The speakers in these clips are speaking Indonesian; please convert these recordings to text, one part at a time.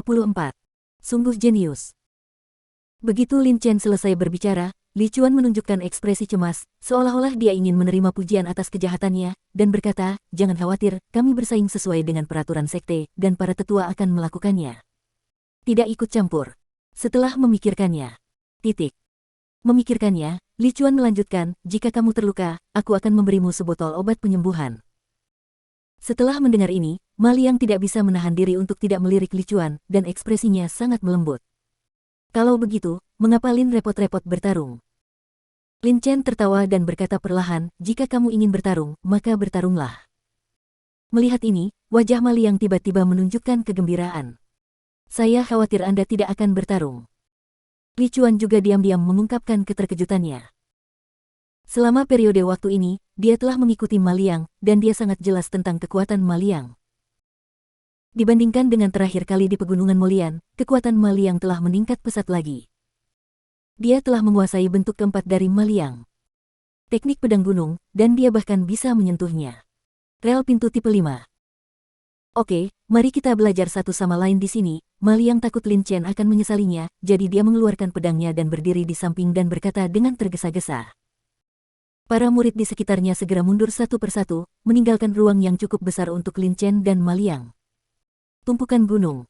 34. Sungguh jenius. Begitu Lin Chen selesai berbicara, Li Chuan menunjukkan ekspresi cemas, seolah-olah dia ingin menerima pujian atas kejahatannya, dan berkata, "Jangan khawatir, kami bersaing sesuai dengan peraturan sekte, dan para tetua akan melakukannya. Tidak ikut campur." Setelah memikirkannya. Memikirkannya, Li Chuan melanjutkan, "Jika kamu terluka, aku akan memberimu sebotol obat penyembuhan." Setelah mendengar ini, Ma Liang tidak bisa menahan diri untuk tidak melirik Li Chuan, dan ekspresinya sangat melembut. "Kalau begitu, mengapa Lin repot-repot bertarung?" Lin Chen tertawa dan berkata perlahan, "Jika kamu ingin bertarung, maka bertarunglah." Melihat ini, wajah Ma Liang tiba-tiba menunjukkan kegembiraan. "Saya khawatir Anda tidak akan bertarung." Li Chuan juga diam-diam mengungkapkan keterkejutannya. Selama periode waktu ini, dia telah mengikuti Ma Liang, dan dia sangat jelas tentang kekuatan Ma Liang. Dibandingkan dengan terakhir kali di Pegunungan Molian, kekuatan Ma Liang telah meningkat pesat lagi. Dia telah menguasai bentuk keempat dari Ma Liang, teknik pedang gunung, dan dia bahkan bisa menyentuhnya. Rel pintu tipe 5. "Oke, mari kita belajar satu sama lain di sini." Ma Liang takut Lin Chen akan menyesalinya, jadi dia mengeluarkan pedangnya dan berdiri di samping dan berkata dengan tergesa-gesa. Para murid di sekitarnya segera mundur satu persatu, meninggalkan ruang yang cukup besar untuk Lin Chen dan Ma Liang. Tumpukan gunung.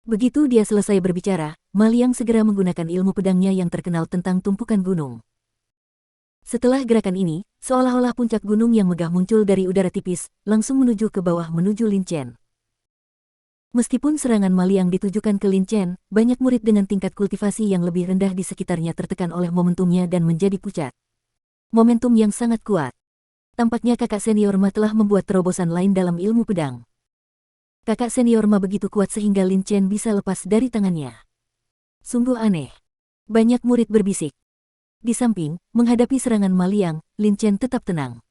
Begitu dia selesai berbicara, Ma Liang segera menggunakan ilmu pedangnya yang terkenal tentang tumpukan gunung. Setelah gerakan ini, seolah-olah puncak gunung yang megah muncul dari udara tipis, langsung menuju ke bawah menuju Lin Chen. Meskipun serangan Ma Liang ditujukan ke Lin Chen, banyak murid dengan tingkat kultivasi yang lebih rendah di sekitarnya tertekan oleh momentumnya dan menjadi pucat. Momentum yang sangat kuat. Tampaknya kakak senior Ma telah membuat terobosan lain dalam ilmu pedang. Kakak senior Ma begitu kuat sehingga Lin Chen bisa lepas dari tangannya. Sungguh aneh. Banyak murid berbisik. Di samping, menghadapi serangan Ma Liang, Lin Chen tetap tenang.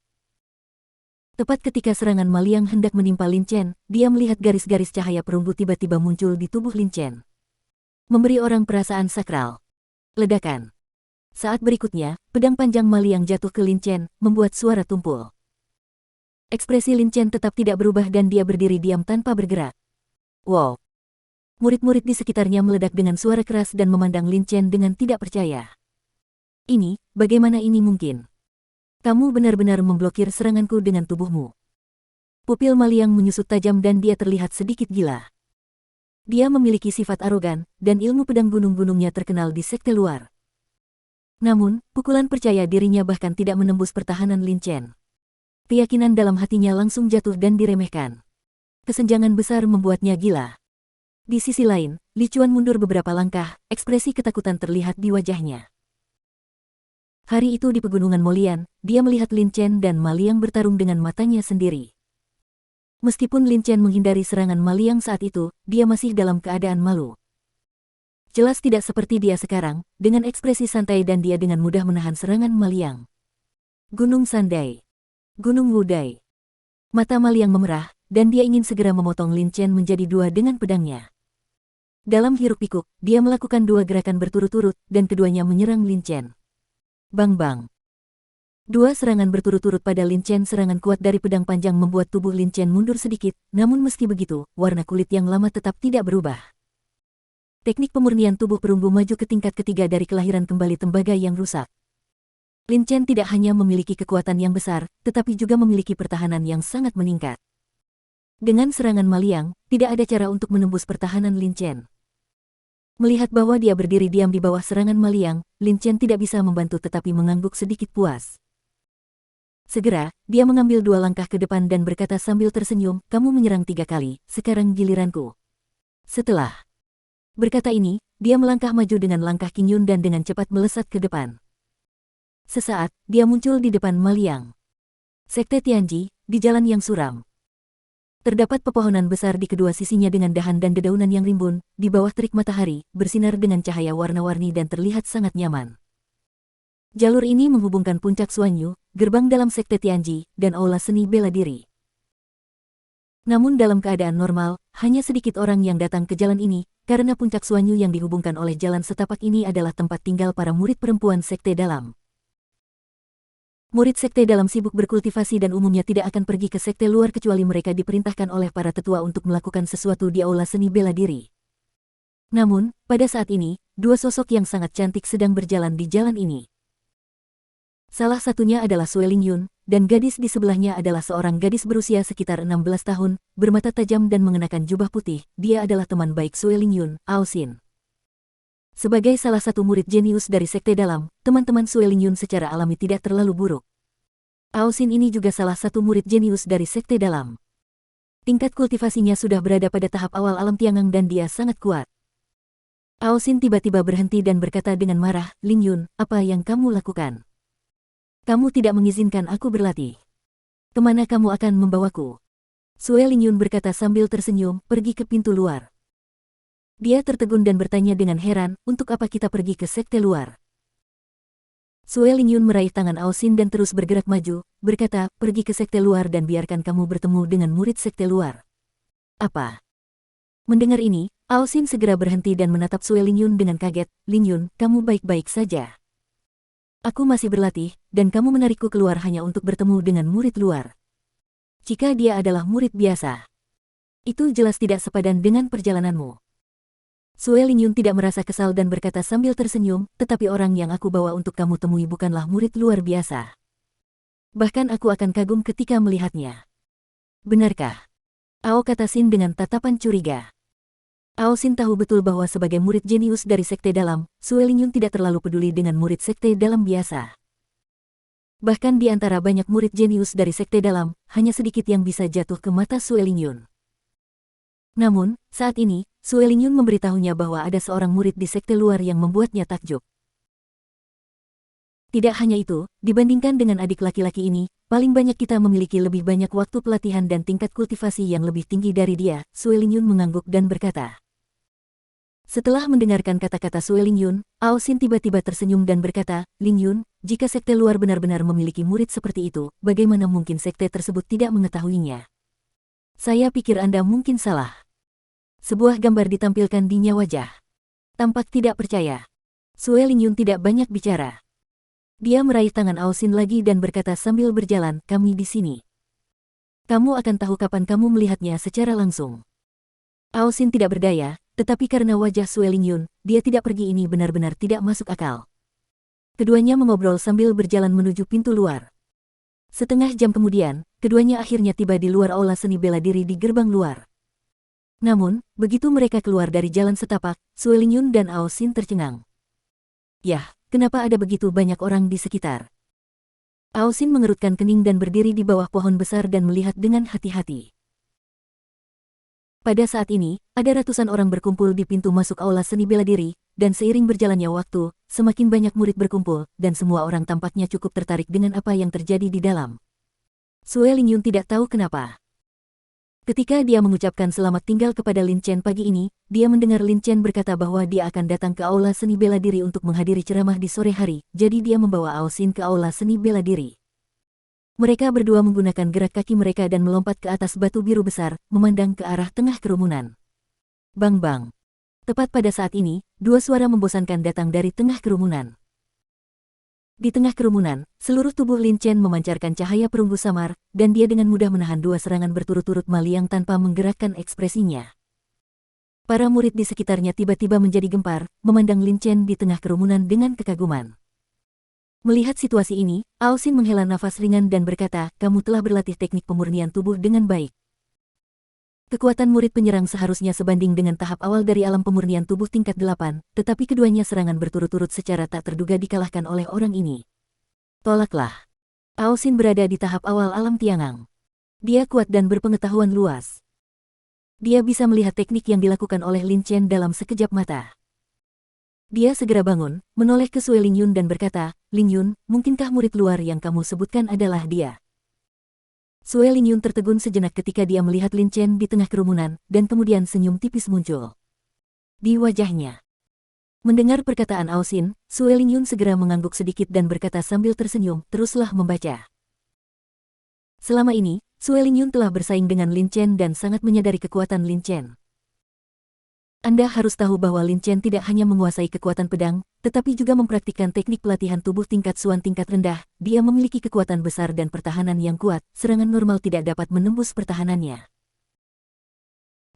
Tepat ketika serangan Ma Liang hendak menimpa Lin Chen, dia melihat garis-garis cahaya perunggu tiba-tiba muncul di tubuh Lin Chen. Memberi orang perasaan sakral. Ledakan. Saat berikutnya, pedang panjang Ma Liang jatuh ke Lin Chen, membuat suara tumpul. Ekspresi Lin Chen tetap tidak berubah dan dia berdiri diam tanpa bergerak. "Wow!" Murid-murid di sekitarnya meledak dengan suara keras dan memandang Lin Chen dengan tidak percaya. Bagaimana ini mungkin? Kamu benar-benar memblokir seranganku dengan tubuhmu." Pupil Ma Liang menyusut tajam dan dia terlihat sedikit gila. Dia memiliki sifat arogan, dan ilmu pedang gunung-gunungnya terkenal di sekte luar. Namun, pukulan percaya dirinya bahkan tidak menembus pertahanan Lin Chen. Keyakinan dalam hatinya langsung jatuh dan diremehkan. Kesenjangan besar membuatnya gila. Di sisi lain, Li Chuan mundur beberapa langkah, ekspresi ketakutan terlihat di wajahnya. Hari itu di Pegunungan Molian, dia melihat Lin Chen dan Ma Liang bertarung dengan matanya sendiri. Meskipun Lin Chen menghindari serangan Ma Liang saat itu, dia masih dalam keadaan malu. Jelas tidak seperti dia sekarang, dengan ekspresi santai dan dia dengan mudah menahan serangan Ma Liang. Gunung Sandai. Gunung Wudai. Mata Ma Liang memerah, dan dia ingin segera memotong Lin Chen menjadi dua dengan pedangnya. Dalam hiruk-pikuk, dia melakukan dua gerakan berturut-turut, dan keduanya menyerang Lin Chen. Bang-bang. Dua serangan berturut-turut pada Lin Chen. Serangan kuat dari pedang panjang membuat tubuh Lin Chen mundur sedikit, namun meski begitu, warna kulit yang lama tetap tidak berubah. Teknik pemurnian tubuh perunggu maju ke tingkat ketiga dari kelahiran kembali tembaga yang rusak. Lin Chen tidak hanya memiliki kekuatan yang besar, tetapi juga memiliki pertahanan yang sangat meningkat. Dengan serangan Ma Liang, tidak ada cara untuk menembus pertahanan Lin Chen. Melihat bahwa dia berdiri diam di bawah serangan Ma Liang, Lin Chen tidak bisa membantu tetapi mengangguk sedikit puas. Segera, dia mengambil dua langkah ke depan dan berkata sambil tersenyum, "Kamu menyerang 3 kali, sekarang giliranku." Setelah berkata ini, dia melangkah maju dengan langkah Qingyun dan dengan cepat melesat ke depan. Sesaat, dia muncul di depan Ma Liang. Sekte Tianji, di jalan yang suram. Terdapat pepohonan besar di kedua sisinya dengan dahan dan dedaunan yang rimbun, di bawah terik matahari, bersinar dengan cahaya warna-warni dan terlihat sangat nyaman. Jalur ini menghubungkan puncak Xuanyu, gerbang dalam sekte Tianji, dan aula seni bela diri. Namun dalam keadaan normal, hanya sedikit orang yang datang ke jalan ini, karena puncak Xuanyu yang dihubungkan oleh jalan setapak ini adalah tempat tinggal para murid perempuan sekte dalam. Murid sekte dalam sibuk berkultivasi dan umumnya tidak akan pergi ke sekte luar kecuali mereka diperintahkan oleh para tetua untuk melakukan sesuatu di aula seni bela diri. Namun, pada saat ini, dua sosok yang sangat cantik sedang berjalan di jalan ini. Salah satunya adalah Sue Lingyun, dan gadis di sebelahnya adalah seorang gadis berusia sekitar 16 tahun, bermata tajam dan mengenakan jubah putih. Dia adalah teman baik Sue Lingyun, Ao Xin. Sebagai salah satu murid jenius dari sekte dalam, teman-teman Sue Lingyun secara alami tidak terlalu buruk. Ao Xin ini juga salah satu murid jenius dari sekte dalam. Tingkat kultivasinya sudah berada pada tahap awal alam Tiangang dan dia sangat kuat. Ao Xin tiba-tiba berhenti dan berkata dengan marah, "Lingyun, apa yang kamu lakukan? Kamu tidak mengizinkan aku berlatih. Kemana kamu akan membawaku?" Sue Lingyun berkata sambil tersenyum, "Pergi ke pintu luar." Dia tertegun dan bertanya dengan heran, "Untuk apa kita pergi ke sekte luar?" Sue Lingyun meraih tangan Ao Xin dan terus bergerak maju, berkata, "Pergi ke sekte luar dan biarkan kamu bertemu dengan murid sekte luar." "Apa?" Mendengar ini, Ao Xin segera berhenti dan menatap Sue Lingyun dengan kaget. "Lingyun, kamu baik-baik saja? Aku masih berlatih, dan kamu menarikku keluar hanya untuk bertemu dengan murid luar. Jika dia adalah murid biasa, itu jelas tidak sepadan dengan perjalananmu." Sue Lingyun tidak merasa kesal dan berkata sambil tersenyum, "Tetapi orang yang aku bawa untuk kamu temui bukanlah murid luar biasa. Bahkan aku akan kagum ketika melihatnya." "Benarkah?" Ao kata Xin dengan tatapan curiga. Ao Xin tahu betul bahwa sebagai murid jenius dari sekte dalam, Sue Lingyun tidak terlalu peduli dengan murid sekte dalam biasa. Bahkan di antara banyak murid jenius dari sekte dalam, hanya sedikit yang bisa jatuh ke mata Sue Lingyun. Namun, saat ini, Sue Lingyun memberitahunya bahwa ada seorang murid di sekte luar yang membuatnya takjub. Tidak hanya itu, dibandingkan dengan adik laki-laki ini, paling banyak kita memiliki lebih banyak waktu pelatihan dan tingkat kultivasi yang lebih tinggi dari dia. Sue Lingyun mengangguk dan berkata. Setelah mendengarkan kata-kata Sue Lingyun, Ao Xin tiba-tiba tersenyum dan berkata, "Lingyun, jika sekte luar benar-benar memiliki murid seperti itu, bagaimana mungkin sekte tersebut tidak mengetahuinya? Saya pikir Anda mungkin salah." Sebuah gambar ditampilkan di wajah. Tampak tidak percaya. Sue Lingyun tidak banyak bicara. Dia meraih tangan Ao Xin lagi dan berkata sambil berjalan, "Kami di sini. Kamu akan tahu kapan kamu melihatnya secara langsung." Ao Xin tidak berdaya, tetapi karena wajah Sue Lingyun, dia tidak pergi ini benar-benar tidak masuk akal. Keduanya mengobrol sambil berjalan menuju pintu luar. Setengah jam kemudian, keduanya akhirnya tiba di luar aula seni bela diri di gerbang luar. Namun, begitu mereka keluar dari jalan setapak, Sue Lingyun dan Ao Xin tercengang. "Yah, kenapa ada begitu banyak orang di sekitar?" Ao Xin mengerutkan kening dan berdiri di bawah pohon besar dan melihat dengan hati-hati. Pada saat ini, ada ratusan orang berkumpul di pintu masuk aula seni bela diri, dan seiring berjalannya waktu, semakin banyak murid berkumpul, dan semua orang tampaknya cukup tertarik dengan apa yang terjadi di dalam. Sue Lingyun tidak tahu kenapa. Ketika dia mengucapkan selamat tinggal kepada Lin Chen pagi ini, dia mendengar Lin Chen berkata bahwa dia akan datang ke aula seni bela diri untuk menghadiri ceramah di sore hari, jadi dia membawa Ao Xin ke aula seni bela diri. Mereka berdua menggunakan gerak kaki mereka dan melompat ke atas batu biru besar, memandang ke arah tengah kerumunan. Bang-bang. Tepat pada saat ini, dua suara membosankan datang dari tengah kerumunan. Di tengah kerumunan, seluruh tubuh Lin Chen memancarkan cahaya perunggu samar, dan dia dengan mudah menahan dua serangan berturut-turut Maliang tanpa menggerakkan ekspresinya. Para murid di sekitarnya tiba-tiba menjadi gempar, memandang Lin Chen di tengah kerumunan dengan kekaguman. Melihat situasi ini, Ao Xin menghela nafas ringan dan berkata, "Kamu telah berlatih teknik pemurnian tubuh dengan baik. Kekuatan murid penyerang seharusnya sebanding dengan tahap awal dari alam pemurnian tubuh tingkat 8, tetapi keduanya serangan berturut-turut secara tak terduga dikalahkan oleh orang ini. Tolaklah." Ao Xin berada di tahap awal alam Tiangang. Dia kuat dan berpengetahuan luas. Dia bisa melihat teknik yang dilakukan oleh Lin Chen dalam sekejap mata. Dia segera bangun, menoleh ke Sue Lingyun dan berkata, "Lingyun, mungkinkah murid luar yang kamu sebutkan adalah dia?" Sue Lingyun tertegun sejenak ketika dia melihat Lin Chen di tengah kerumunan, dan kemudian senyum tipis muncul di wajahnya. Mendengar perkataan Ao Xin, Sue Lingyun segera mengangguk sedikit dan berkata sambil tersenyum, "Teruslah membaca." Selama ini, Sue Lingyun telah bersaing dengan Lin Chen dan sangat menyadari kekuatan Lin Chen. Anda harus tahu bahwa Lin Chen tidak hanya menguasai kekuatan pedang, tetapi juga mempraktikkan teknik pelatihan tubuh tingkat Suan tingkat rendah. Dia memiliki kekuatan besar dan pertahanan yang kuat, serangan normal tidak dapat menembus pertahanannya.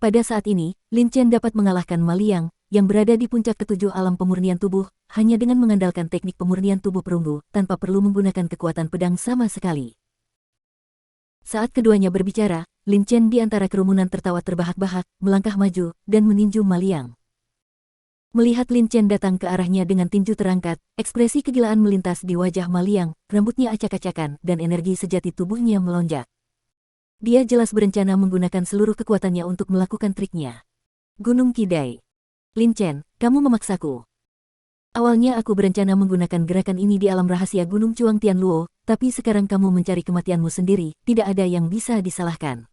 Pada saat ini, Lin Chen dapat mengalahkan Ma Liang, yang berada di puncak ketujuh alam pemurnian tubuh, hanya dengan mengandalkan teknik pemurnian tubuh perunggu, tanpa perlu menggunakan kekuatan pedang sama sekali. Saat keduanya berbicara, Lin Chen di antara kerumunan tertawa terbahak-bahak, melangkah maju, dan meninju Ma Liang. Melihat Lin Chen datang ke arahnya dengan tinju terangkat, ekspresi kegilaan melintas di wajah Ma Liang, rambutnya acak-acakan, dan energi sejati tubuhnya melonjak. Dia jelas berencana menggunakan seluruh kekuatannya untuk melakukan triknya. Gunung Kidai. Lin Chen, kamu memaksaku. Awalnya aku berencana menggunakan gerakan ini di alam rahasia Gunung Chuang Tianluo, tapi sekarang kamu mencari kematianmu sendiri, tidak ada yang bisa disalahkan.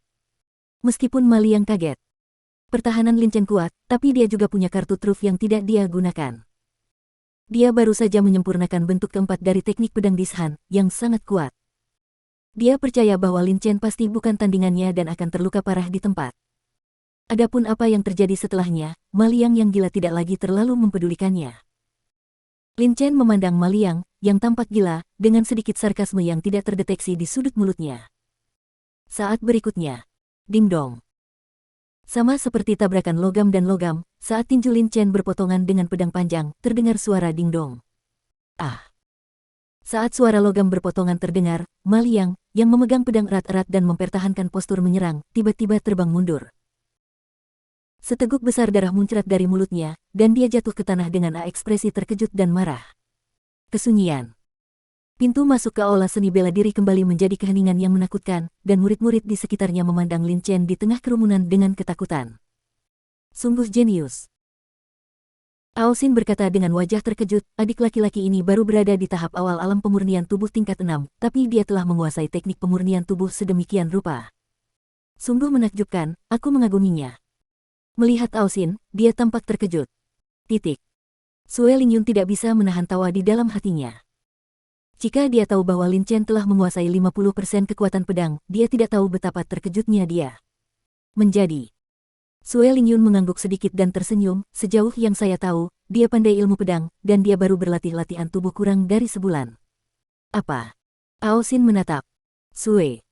Meskipun Ma Liang kaget. Pertahanan Lin Chen kuat, tapi dia juga punya kartu truf yang tidak dia gunakan. Dia baru saja menyempurnakan bentuk keempat dari teknik pedang Dishan, yang sangat kuat. Dia percaya bahwa Lin Chen pasti bukan tandingannya dan akan terluka parah di tempat. Adapun apa yang terjadi setelahnya, Ma Liang yang gila tidak lagi terlalu mempedulikannya. Lin Chen memandang Ma Liang, yang tampak gila, dengan sedikit sarkasme yang tidak terdeteksi di sudut mulutnya. Saat berikutnya, ding dong. Sama seperti tabrakan logam dan logam, saat tinju Lin Chen berpotongan dengan pedang panjang, terdengar suara ding dong. Ah! Saat suara logam berpotongan terdengar, Ma Liang, yang memegang pedang erat-erat dan mempertahankan postur menyerang, tiba-tiba terbang mundur. Seteguk besar darah muncrat dari mulutnya, dan dia jatuh ke tanah dengan ekspresi terkejut dan marah. Kesunyian. Pintu masuk ke aula seni bela diri kembali menjadi keheningan yang menakutkan, dan murid-murid di sekitarnya memandang Lin Chen di tengah kerumunan dengan ketakutan. Sungguh jenius. Ao Xin berkata dengan wajah terkejut, adik laki-laki ini baru berada di tahap awal alam pemurnian tubuh tingkat 6, tapi dia telah menguasai teknik pemurnian tubuh sedemikian rupa. Sungguh menakjubkan, aku mengaguminya. Melihat Ao Xin, dia tampak terkejut. Sue Lingyun tidak bisa menahan tawa di dalam hatinya. Jika dia tahu bahwa Lin Chen telah menguasai 50% kekuatan pedang, dia tidak tahu betapa terkejutnya dia. Menjadi. Sue Lingyun mengangguk sedikit dan tersenyum, sejauh yang saya tahu, dia pandai ilmu pedang, dan dia baru berlatih latihan tubuh kurang dari sebulan. Apa? Ao Xin menatap Sue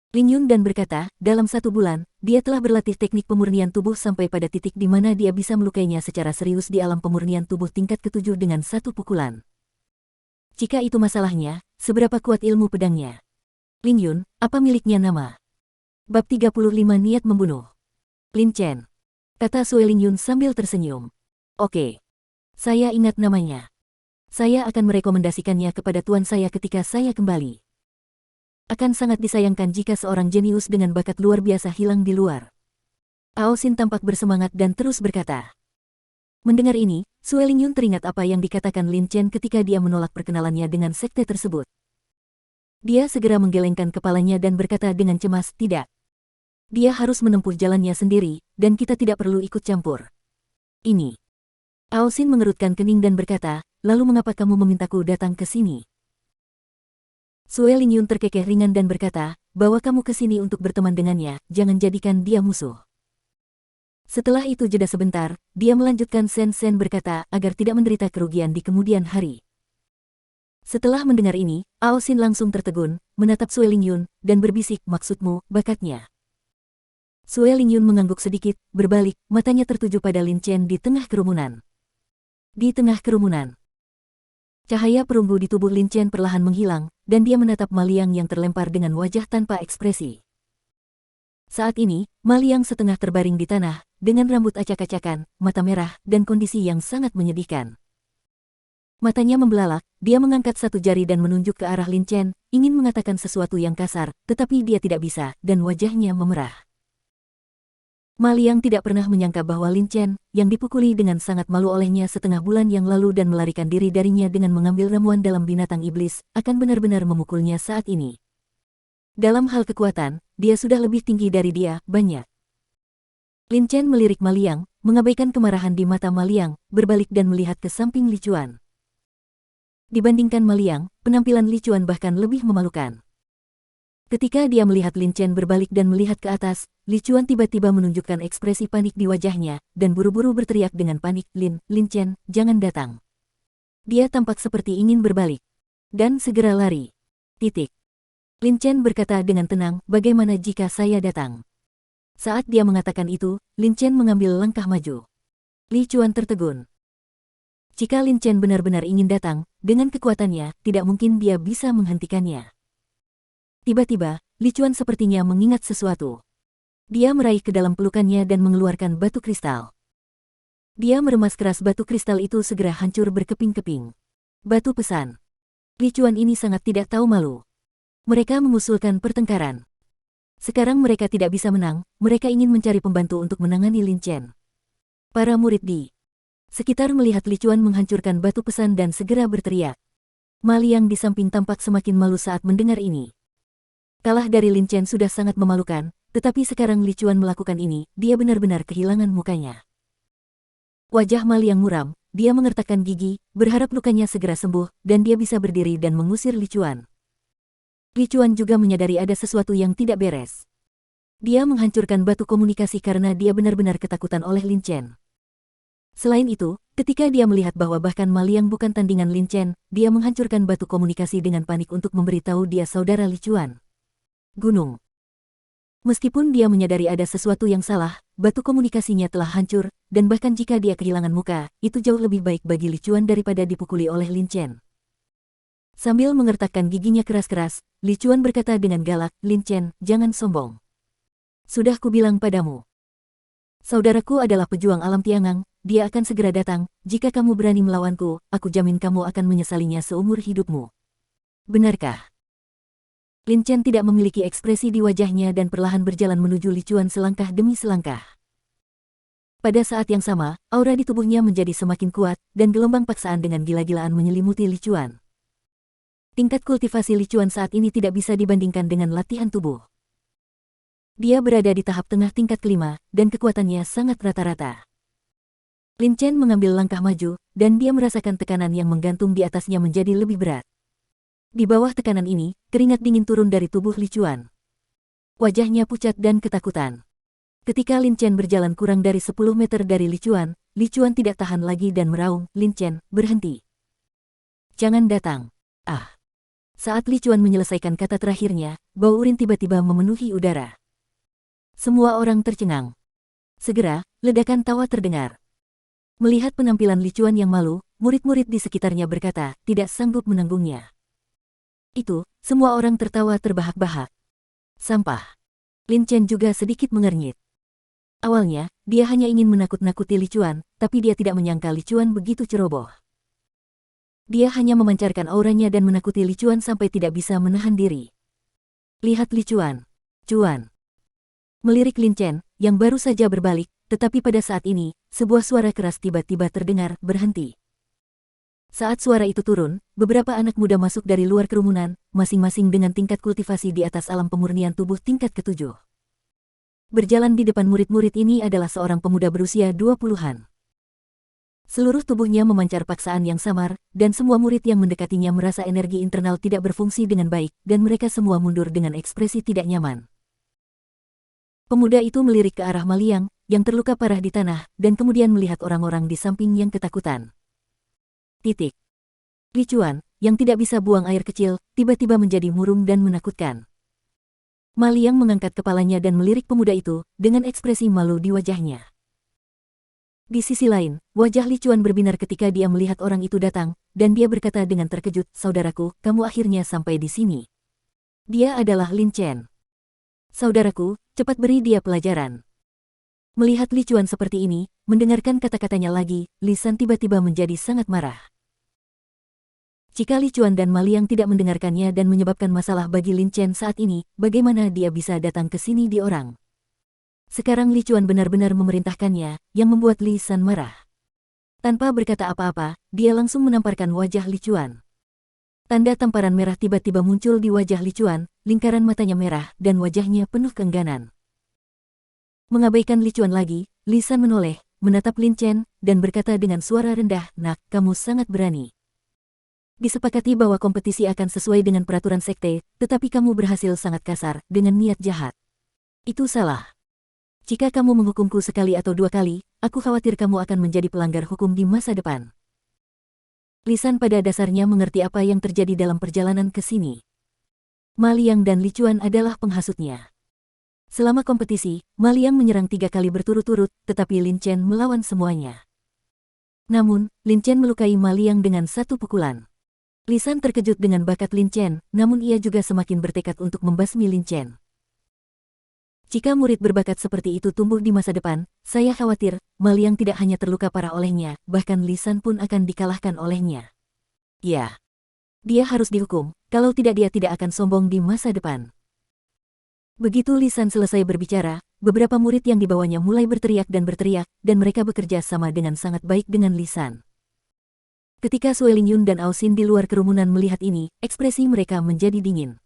Lingyun dan berkata, dalam 1 bulan, dia telah berlatih teknik pemurnian tubuh sampai pada titik di mana dia bisa melukainya secara serius di alam pemurnian tubuh tingkat ke-7 dengan 1 pukulan. Jika itu masalahnya, seberapa kuat ilmu pedangnya? Lingyun, apa miliknya nama? Bab 35 Niat Membunuh. Lin Chen. Kata Sue Lingyun sambil tersenyum. Oke. Saya ingat namanya. Saya akan merekomendasikannya kepada tuan saya ketika saya kembali. Akan sangat disayangkan jika seorang jenius dengan bakat luar biasa hilang di luar. Ao Xin tampak bersemangat dan terus berkata. Mendengar ini, Sue Lingyun teringat apa yang dikatakan Lin Chen ketika dia menolak perkenalannya dengan sekte tersebut. Dia segera menggelengkan kepalanya dan berkata dengan cemas, tidak. Dia harus menempuh jalannya sendiri, dan kita tidak perlu ikut campur. Ini. Ao Xin mengerutkan kening dan berkata, lalu mengapa kamu memintaku datang ke sini? Sue Lingyun terkekeh ringan dan berkata, bawa kamu ke sini untuk berteman dengannya, jangan jadikan dia musuh. Setelah itu jeda sebentar, dia melanjutkan Sen berkata agar tidak menderita kerugian di kemudian hari. Setelah mendengar ini, Ao Xin langsung tertegun, menatap Sue Lingyun, dan berbisik, maksudmu, bakatnya. Sue Lingyun mengangguk sedikit, berbalik, matanya tertuju pada Lin Chen di tengah kerumunan. Di tengah kerumunan. Cahaya perunggu di tubuh Lin Chen perlahan menghilang, dan dia menatap Ma Liang yang terlempar dengan wajah tanpa ekspresi. Saat ini, Ma Liang setengah terbaring di tanah, dengan rambut acak-acakan, mata merah, dan kondisi yang sangat menyedihkan. Matanya membelalak, dia mengangkat satu jari dan menunjuk ke arah Lin Chen, ingin mengatakan sesuatu yang kasar, tetapi dia tidak bisa, dan wajahnya memerah. Ma Liang tidak pernah menyangka bahwa Lin Chen, yang dipukuli dengan sangat malu olehnya setengah bulan yang lalu dan melarikan diri darinya dengan mengambil ramuan dalam binatang iblis, akan benar-benar memukulnya saat ini. Dalam hal kekuatan, dia sudah lebih tinggi dari dia, banyak. Lin Chen melirik Ma Liang, mengabaikan kemarahan di mata Ma Liang, berbalik dan melihat ke samping Li Chuan. Dibandingkan Ma Liang, penampilan Li Chuan bahkan lebih memalukan. Ketika dia melihat Lin Chen berbalik dan melihat ke atas, Li Chuan tiba-tiba menunjukkan ekspresi panik di wajahnya, dan buru-buru berteriak dengan panik, Lin Chen, jangan datang. Dia tampak seperti ingin berbalik. Dan segera lari. Titik. Lin Chen berkata dengan tenang, bagaimana jika saya datang? Saat dia mengatakan itu, Lin Chen mengambil langkah maju. Li Chuan tertegun. Jika Lin Chen benar-benar ingin datang, dengan kekuatannya, tidak mungkin dia bisa menghentikannya. Tiba-tiba, Li Chuan sepertinya mengingat sesuatu. Dia meraih ke dalam pelukannya dan mengeluarkan batu kristal. Dia meremas keras batu kristal itu segera hancur berkeping-keping. Batu pesan. Li Chuan ini sangat tidak tahu malu. Mereka mengusulkan pertengkaran. Sekarang mereka tidak bisa menang, mereka ingin mencari pembantu untuk menangani Lin Chen. Para murid di sekitar melihat Li Chuan menghancurkan batu pesan dan segera berteriak. Ma Liang di samping tampak semakin malu saat mendengar ini. Kalah dari Lin Chen sudah sangat memalukan, tetapi sekarang Li Chuan melakukan ini, dia benar-benar kehilangan mukanya. Wajah Ma Liang muram, dia mengertakkan gigi, berharap lukanya segera sembuh, dan dia bisa berdiri dan mengusir Li Chuan. Li Chuan juga menyadari ada sesuatu yang tidak beres. Dia menghancurkan batu komunikasi karena dia benar-benar ketakutan oleh Lin Chen. Selain itu, ketika dia melihat bahwa bahkan Ma Liang bukan tandingan Lin Chen, dia menghancurkan batu komunikasi dengan panik untuk memberitahu dia saudara Li Chuan. Gunung. Meskipun dia menyadari ada sesuatu yang salah, batu komunikasinya telah hancur, dan bahkan jika dia kehilangan muka, itu jauh lebih baik bagi Li Chuan daripada dipukuli oleh Lin Chen. Sambil mengertakkan giginya keras-keras, Li Chuan berkata dengan galak, Lin Chen, jangan sombong. Sudah kubilang padamu. Saudaraku adalah pejuang alam Tiangang, dia akan segera datang, jika kamu berani melawanku, aku jamin kamu akan menyesalinya seumur hidupmu. Benarkah? Lin Chen tidak memiliki ekspresi di wajahnya dan perlahan berjalan menuju Li Chuan selangkah demi selangkah. Pada saat yang sama, aura di tubuhnya menjadi semakin kuat, dan gelombang paksaan dengan gila-gilaan menyelimuti Li Chuan. Tingkat kultivasi Li Chuan saat ini tidak bisa dibandingkan dengan latihan tubuh. Dia berada di tahap tengah tingkat kelima, dan kekuatannya sangat rata-rata. Lin Chen mengambil langkah maju, dan dia merasakan tekanan yang menggantung di atasnya menjadi lebih berat. Di bawah tekanan ini, keringat dingin turun dari tubuh Li Chuan. Wajahnya pucat dan ketakutan. Ketika Lin Chen berjalan kurang dari 10 meter dari Li Chuan tidak tahan lagi dan meraung, Lin Chen, berhenti. Jangan datang. Ah. Saat Li Chuan menyelesaikan kata terakhirnya, bau urin tiba-tiba memenuhi udara. Semua orang tercengang. Segera, ledakan tawa terdengar. Melihat penampilan Li Chuan yang malu, murid-murid di sekitarnya berkata, tidak sanggup menanggungnya. Itu, semua orang tertawa terbahak-bahak. Sampah. Lin Chen juga sedikit mengernyit. Awalnya, dia hanya ingin menakut-nakuti Li Chuan, tapi dia tidak menyangka Li Chuan begitu ceroboh. Dia hanya memancarkan auranya dan menakuti Li Chuan sampai tidak bisa menahan diri. Lihat Li Chuan. Chuan. Melirik Lin Chen, yang baru saja berbalik, tetapi pada saat ini, sebuah suara keras tiba-tiba terdengar, berhenti. Saat suara itu turun, beberapa anak muda masuk dari luar kerumunan, masing-masing dengan tingkat kultivasi di atas alam pemurnian tubuh tingkat ke-7. Berjalan di depan murid-murid ini adalah seorang pemuda berusia 20-an. Seluruh tubuhnya memancar paksaan yang samar, dan semua murid yang mendekatinya merasa energi internal tidak berfungsi dengan baik, dan mereka semua mundur dengan ekspresi tidak nyaman. Pemuda itu melirik ke arah Ma Liang, yang terluka parah di tanah, dan kemudian melihat orang-orang di samping yang ketakutan. Titik. Li Chuan, yang tidak bisa buang air kecil, tiba-tiba menjadi murung dan menakutkan. Ma Liang mengangkat kepalanya dan melirik pemuda itu, dengan ekspresi malu di wajahnya. Di sisi lain, wajah Li Chuan berbinar ketika dia melihat orang itu datang, dan dia berkata dengan terkejut, saudaraku, kamu akhirnya sampai di sini. Dia adalah Lin Chen. Saudaraku, cepat beri dia pelajaran. Melihat Li Chuan seperti ini, mendengarkan kata-katanya lagi, Li San tiba-tiba menjadi sangat marah. Jika Li Chuan dan Ma Liang tidak mendengarkannya dan menyebabkan masalah bagi Lin Chen saat ini, bagaimana dia bisa datang ke sini di orang? Sekarang Li Chuan benar-benar memerintahkannya, yang membuat Li San marah. Tanpa berkata apa-apa, dia langsung menamparkan wajah Li Chuan. Tanda tamparan merah tiba-tiba muncul di wajah Li Chuan, lingkaran matanya merah, dan wajahnya penuh keengganan. Mengabaikan Li Chuan lagi, Li San menoleh, menatap Lin Chen, dan berkata dengan suara rendah, nak, kamu sangat berani. Disepakati bahwa kompetisi akan sesuai dengan peraturan sekte, tetapi kamu berhasil sangat kasar, dengan niat jahat. Itu salah. Jika kamu menghukumku sekali atau dua kali, aku khawatir kamu akan menjadi pelanggar hukum di masa depan. Li San pada dasarnya mengerti apa yang terjadi dalam perjalanan ke sini. Ma Liang dan Li Chuan adalah penghasutnya. Selama kompetisi, Ma Liang menyerang 3 kali berturut-turut, tetapi Lin Chen melawan semuanya. Namun, Lin Chen melukai Ma Liang dengan satu pukulan. Li San terkejut dengan bakat Lin Chen, namun ia juga semakin bertekad untuk membasmi Lin Chen. Jika murid berbakat seperti itu tumbuh di masa depan, saya khawatir, Ma Liang tidak hanya terluka parah olehnya, bahkan Li San pun akan dikalahkan olehnya. Ya, dia harus dihukum, kalau tidak dia tidak akan sombong di masa depan. Begitu Li San selesai berbicara, beberapa murid yang dibawanya mulai berteriak, dan mereka bekerja sama dengan sangat baik dengan Li San. Ketika Sue Lingyun dan Ao Xin di luar kerumunan melihat ini, ekspresi mereka menjadi dingin.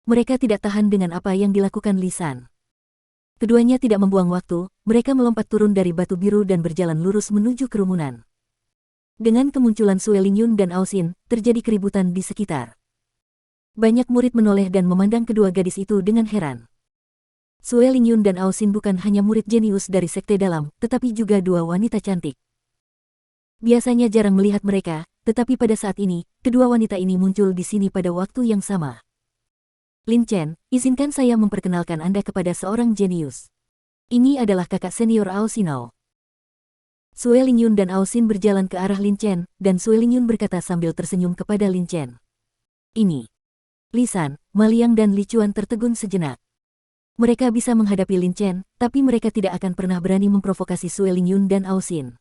Mereka tidak tahan dengan apa yang dilakukan Li San. Keduanya tidak membuang waktu, mereka melompat turun dari batu biru dan berjalan lurus menuju kerumunan. Dengan kemunculan Sue Lingyun dan Ao Xin, terjadi keributan di sekitar. Banyak murid menoleh dan memandang kedua gadis itu dengan heran. Sue Lingyun dan Ao Xin bukan hanya murid jenius dari sekte dalam, tetapi juga dua wanita cantik. Biasanya jarang melihat mereka, tetapi pada saat ini, kedua wanita ini muncul di sini pada waktu yang sama. Lin Chen, izinkan saya memperkenalkan Anda kepada seorang jenius. Ini adalah kakak senior Ao Xinao. Sue Lingyun dan Ao Xin berjalan ke arah Lin Chen, dan Sue Lingyun berkata sambil tersenyum kepada Lin Chen. Ini. Li San, Ma Liang dan Li Chuan tertegun sejenak. Mereka bisa menghadapi Lin Chen, tapi mereka tidak akan pernah berani memprovokasi Sue Lingyun dan Ao Xin.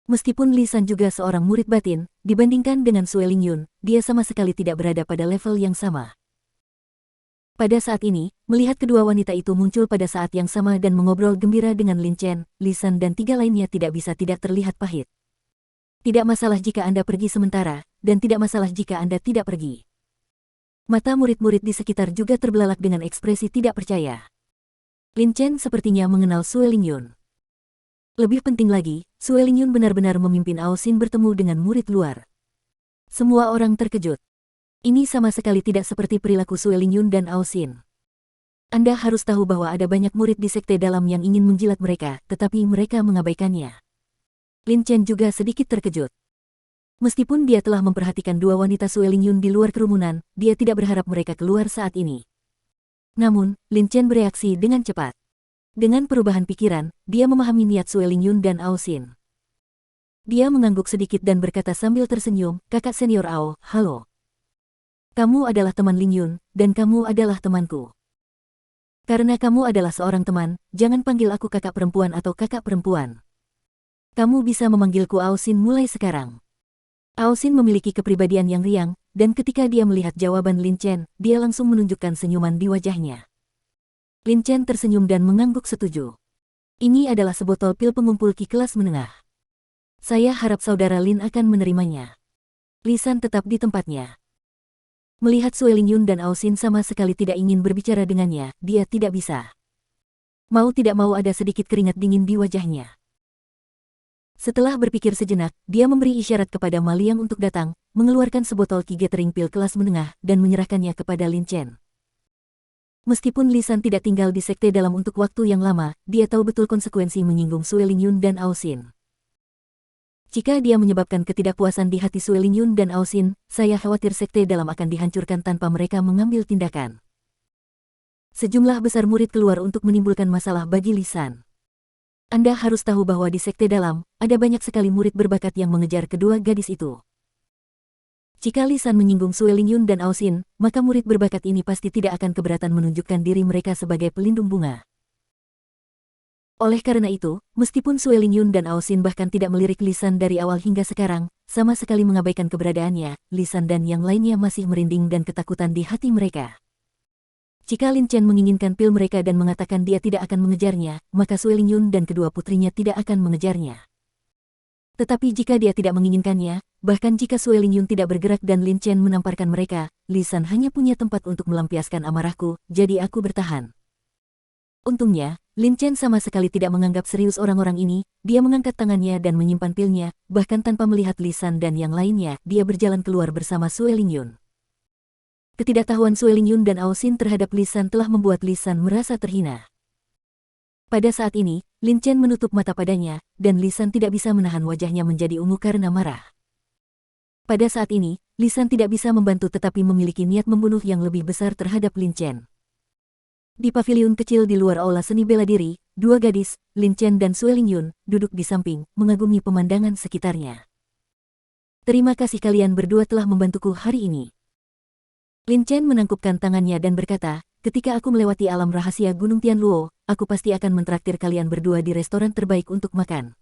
Meskipun Li San juga seorang murid batin, dibandingkan dengan Sue Lingyun, dia sama sekali tidak berada pada level yang sama. Pada saat ini, melihat kedua wanita itu muncul pada saat yang sama dan mengobrol gembira dengan Lin Chen, Li San dan 3 lainnya tidak bisa tidak terlihat pahit. Tidak masalah jika Anda pergi sementara, dan tidak masalah jika Anda tidak pergi. Mata murid-murid di sekitar juga terbelalak dengan ekspresi tidak percaya. Lin Chen sepertinya mengenal Sue Lingyun. Lebih penting lagi, Sue Lingyun benar-benar memimpin Ao Xin bertemu dengan murid luar. Semua orang terkejut. Ini sama sekali tidak seperti perilaku Sue Lingyun dan Ao Xin. Anda harus tahu bahwa ada banyak murid di sekte dalam yang ingin menjilat mereka, tetapi mereka mengabaikannya. Lin Chen juga sedikit terkejut. Meskipun dia telah memperhatikan dua wanita Sue Lingyun di luar kerumunan, dia tidak berharap mereka keluar saat ini. Namun, Lin Chen bereaksi dengan cepat. Dengan perubahan pikiran, dia memahami niat Sue Lingyun dan Ao Xin. Dia mengangguk sedikit dan berkata sambil tersenyum, kakak senior Ao, halo. Kamu adalah teman Lingyun, dan kamu adalah temanku. Karena kamu adalah seorang teman, jangan panggil aku kakak perempuan atau kakak perempuan. Kamu bisa memanggilku Ao Xin mulai sekarang. Ao Xin memiliki kepribadian yang riang, dan ketika dia melihat jawaban Lin Chen, dia langsung menunjukkan senyuman di wajahnya. Lin Chen tersenyum dan mengangguk setuju. Ini adalah sebotol pil pengumpul ki kelas menengah. Saya harap saudara Lin akan menerimanya. Li San tetap di tempatnya. Melihat Sue Lingyun dan Ao Xin sama sekali tidak ingin berbicara dengannya, dia tidak bisa. Mau tidak mau ada sedikit keringat dingin di wajahnya. Setelah berpikir sejenak, dia memberi isyarat kepada Ma Liang untuk datang, mengeluarkan sebotol ki gathering pil kelas menengah, dan menyerahkannya kepada Lin Chen. Meskipun Li San tidak tinggal di sekte dalam untuk waktu yang lama, dia tahu betul konsekuensi menyinggung Sue Lingyun dan Ao Xin. Jika dia menyebabkan ketidakpuasan di hati Sue Lingyun dan Ao Xin, saya khawatir sekte dalam akan dihancurkan tanpa mereka mengambil tindakan. Sejumlah besar murid keluar untuk menimbulkan masalah bagi Li San. Anda harus tahu bahwa di sekte dalam, ada banyak sekali murid berbakat yang mengejar kedua gadis itu. Jika Li San menyinggung Sue Lingyun dan Ao Xin, maka murid berbakat ini pasti tidak akan keberatan menunjukkan diri mereka sebagai pelindung bunga. Oleh karena itu, meskipun Sue Lingyun dan Ao Xin bahkan tidak melirik Li San dari awal hingga sekarang, sama sekali mengabaikan keberadaannya, Li San dan yang lainnya masih merinding dan ketakutan di hati mereka. Jika Lin Chen menginginkan pil mereka dan mengatakan dia tidak akan mengejarnya, maka Sue Lingyun dan kedua putrinya tidak akan mengejarnya. Tetapi jika dia tidak menginginkannya, bahkan jika Sue Lingyun tidak bergerak dan Lin Chen menamparkan mereka, Li San hanya punya tempat untuk melampiaskan amarahku, jadi aku bertahan. Untungnya, Lin Chen sama sekali tidak menganggap serius orang-orang ini, dia mengangkat tangannya dan menyimpan pilnya, bahkan tanpa melihat Li San dan yang lainnya, dia berjalan keluar bersama Sue Lingyun. Ketidaktahuan Sue Lingyun dan Ao Xin terhadap Li San telah membuat Li San merasa terhina. Pada saat ini, Lin Chen menutup mata padanya, dan Lisan tidak bisa menahan wajahnya menjadi ungu karena marah. Pada saat ini, Lisan tidak bisa membantu tetapi memiliki niat membunuh yang lebih besar terhadap Lin Chen. Di paviliun kecil di luar aula seni bela diri, dua gadis, Lin Chen dan Sue Lingyun, duduk di samping, mengagumi pemandangan sekitarnya. Terima kasih kalian berdua telah membantuku hari ini. Lin Chen menangkupkan tangannya dan berkata, ketika aku melewati alam rahasia Gunung Tianluo, aku pasti akan mentraktir kalian berdua di restoran terbaik untuk makan.